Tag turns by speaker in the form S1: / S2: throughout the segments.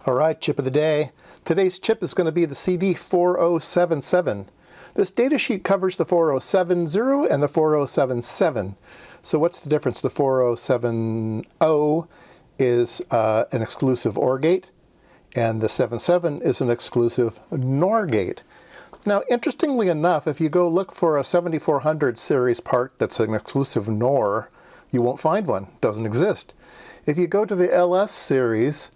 S1: All right, chip of the day. Today's chip is going to be the CD4077. This datasheet covers the 4070 and the 4077. So what's the difference? The 4070 is an exclusive OR gate, and the 77 is an exclusive NOR gate. Now, interestingly enough, if you go look for a 7400 series part that's an exclusive NOR, you won't find one. It doesn't exist. If you go to the LS series,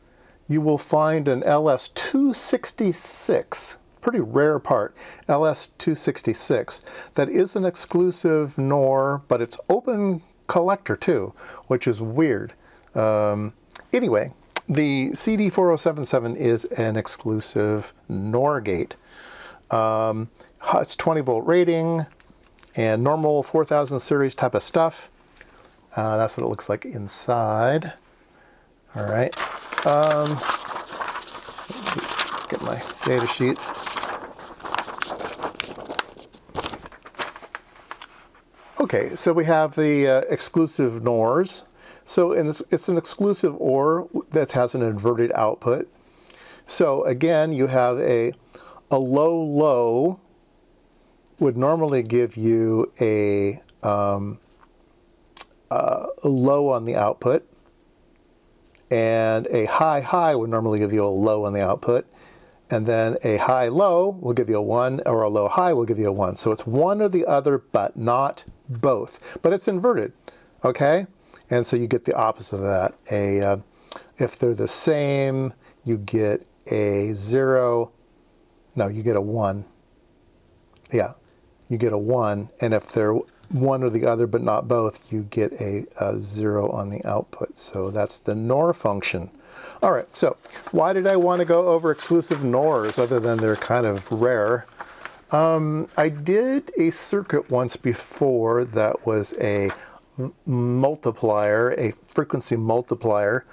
S1: you will find an LS266, pretty rare part, LS266, that is an exclusive NOR, but it's open collector too, which is weird. Anyway, the CD4077 is an exclusive NOR gate. It's 20 volt rating and normal 4000 series type of stuff. That's what it looks like inside. All right. Get my data sheet. Okay, so we have the exclusive NORs. So it's an exclusive OR that has an inverted output. So again, you have a low would normally give you a low on the output, and a high would normally give you a low on the output, and then a high-low will give you a 1, or a low-high will give you a 1. So it's one or the other, but not both. But it's inverted, okay? And so you get the opposite of that. If they're the same, you get a 0. No, you get a 1. Yeah, you get a 1. And if they're one or the other but not both, you get a 0 on the output. So that's the NOR function. All right, so why did I want to go over exclusive NORs other than they're kind of rare? I did a circuit once before that was a multiplier, a frequency multiplier,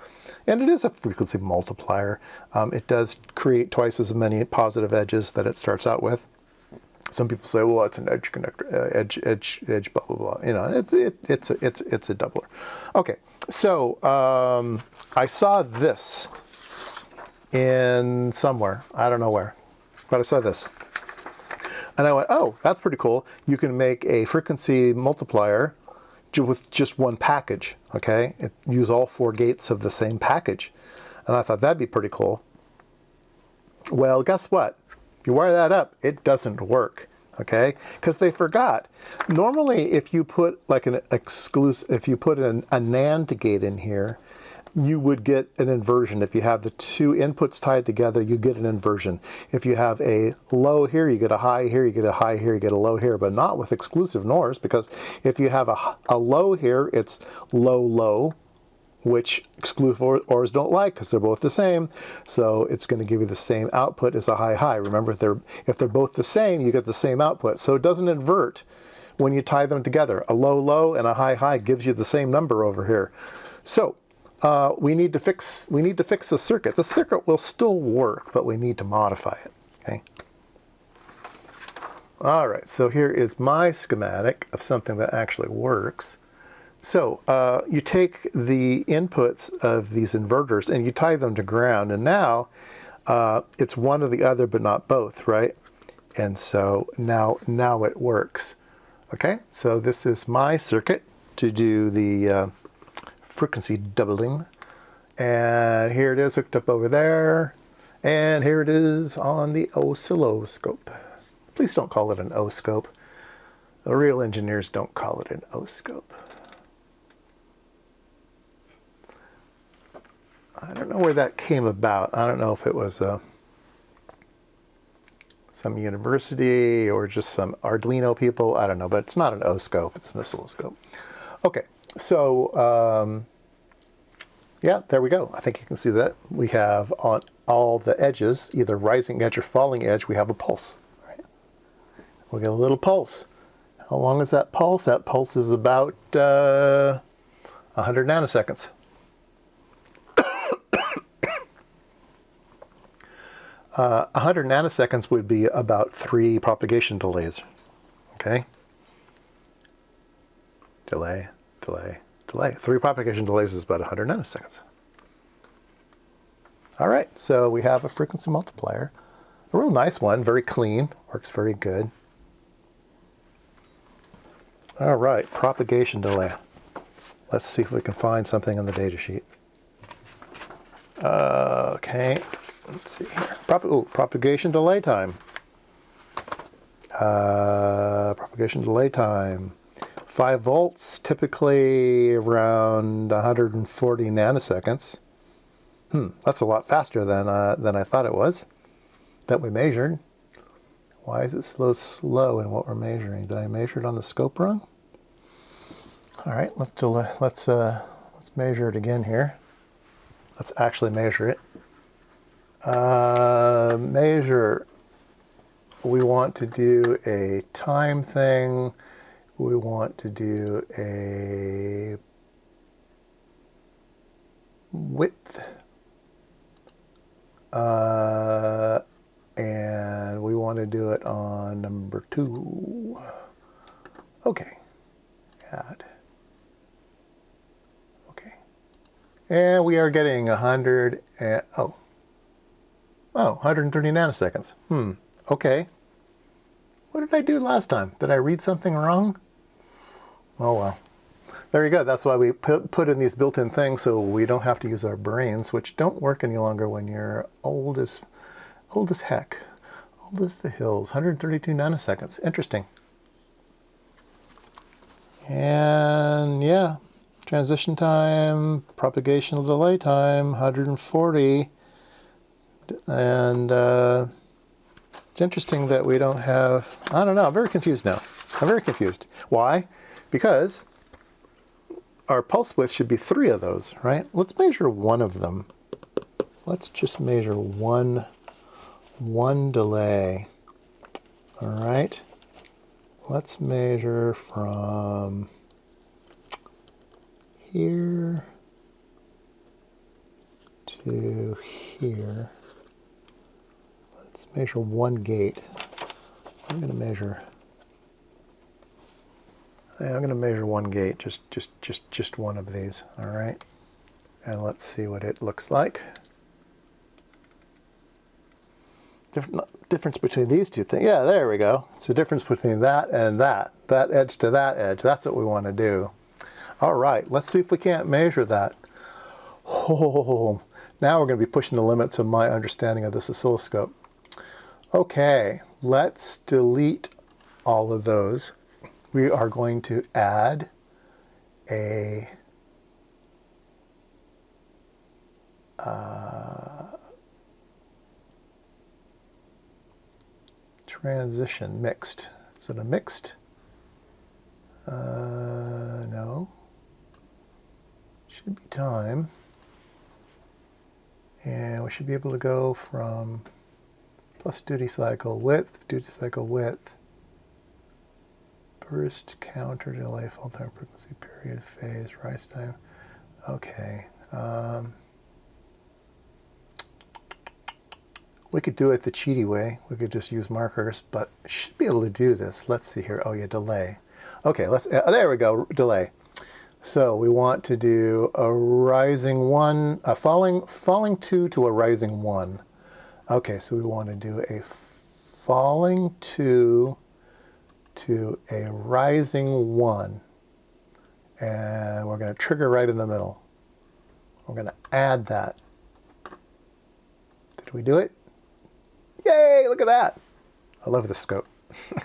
S1: and it is a frequency multiplier. It does create twice as many positive edges that it starts out with. Some people say, well, it's an edge connector, edge, blah, blah, blah. You know, it's a doubler. Okay, so I saw this in somewhere. I don't know where, but I saw this. And I went, oh, that's pretty cool. You can make a frequency multiplier with just one package, okay? Use all 4 gates of the same package. And I thought that'd be pretty cool. Well, guess what? If you wire that up, it doesn't work, okay? Because they forgot. Normally, if you put like an exclusive, if you put a NAND gate in here, you would get an inversion. If you have the 2 inputs tied together, you get an inversion. If you have a low here, you get a high here, you get a high here, you get a low here, but not with exclusive NORs, because if you have a low here, it's low, which exclusive ORs don't like because they're both the same. So it's going to give you the same output as a high. Remember, if they're both the same, you get the same output. So it doesn't invert when you tie them together. A low and a high gives you the same number over here. So we need to fix the circuit. The circuit will still work, but we need to modify it. Okay. All right. So here is my schematic of something that actually works. So you take the inputs of these inverters and you tie them to ground, and now it's one or the other but not both, right? And so now it works. Okay, so this is my circuit to do the frequency doubling, and here it is hooked up over there, and here it is on the oscilloscope. Please don't call it an O-scope. The real engineers don't call it an O-scope. I don't know where that came about. I don't know if it was some university or just some Arduino people. I don't know, but it's not an O-scope. It's an oscilloscope. Okay, so yeah, there we go. I think you can see that. We have on all the edges, either rising edge or falling edge, we have a pulse. Right? We get a little pulse. How long is that pulse? That pulse is about 100 nanoseconds. 100 nanoseconds would be about 3 propagation delays. Okay? Delay. 3 propagation delays is about 100 nanoseconds. All right, so we have a frequency multiplier. A real nice one, very clean, works very good. All right, propagation delay. Let's see if we can find something in the data sheet. Okay, let's see here. Propagation delay time. Propagation delay time. 5 volts, typically around 140 nanoseconds. That's a lot faster than I thought it was, that we measured. Why is it so slow in what we're measuring? Did I measure it on the scope wrong? All right, let's measure it again here. Let's actually measure it. Measure. We want to do a time thing. We want to do a width. And we want to do it on number 2. Okay. Add. Okay. And we are getting 130 nanoseconds. Okay. What did I do last time? Did I read something wrong? Oh well. There you go. That's why we put in these built-in things so we don't have to use our brains, which don't work any longer when you're old as heck. Old as the hills. 132 nanoseconds. Interesting. And yeah, transition time, propagation delay time, 140. And it's interesting that we don't have, I don't know, I'm very confused now. I'm very confused. Why? Because our pulse width should be 3 of those, right? Let's measure 1 of them. Let's just measure one delay. All right. Let's measure from here to here. Let's measure 1 gate. I'm going to measure 1 gate, just one of these, all right? And let's see what it looks like. Difference between these two things. Yeah, there we go. It's the difference between that and that edge to that edge. That's what we want to do. All right, let's see if we can't measure that. Oh, now we're going to be pushing the limits of my understanding of this oscilloscope. Okay, let's delete all of those. We are going to add a transition mixed. Is it a mixed? No. Should be time. And we should be able to go from plus duty cycle width, burst, counter, delay, full time, frequency, period, phase, rise time. Okay. We could do it the cheaty way. We could just use markers, but should be able to do this. Let's see here. Oh yeah, delay. Okay, there we go, delay. So we want to do a rising 1, a falling 2 to a rising 1. Okay, so we want to do a falling 2 to a rising 1. And we're going to trigger right in the middle. We're going to add that. Did we do it? Yay, look at that. I love the scope.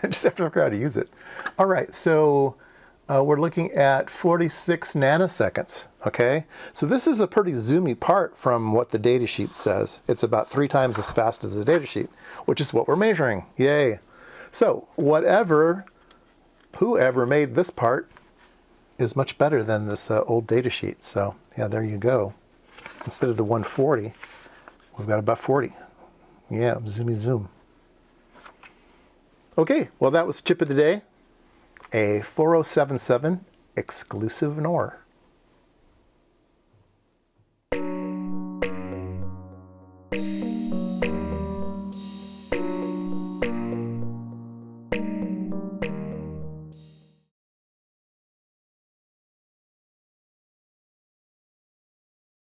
S1: I just have to figure out how to use it. All right, so we're looking at 46 nanoseconds, okay? So this is a pretty zoomy part from what the data sheet says. It's about 3 times as fast as the data sheet, which is what we're measuring. Yay. So whoever made this part is much better than this old data sheet. So yeah, there you go. Instead of the 140, we've got about 40. Yeah, zoomy zoom. Okay, well that was tip of the day. A 4077 exclusive Xnor.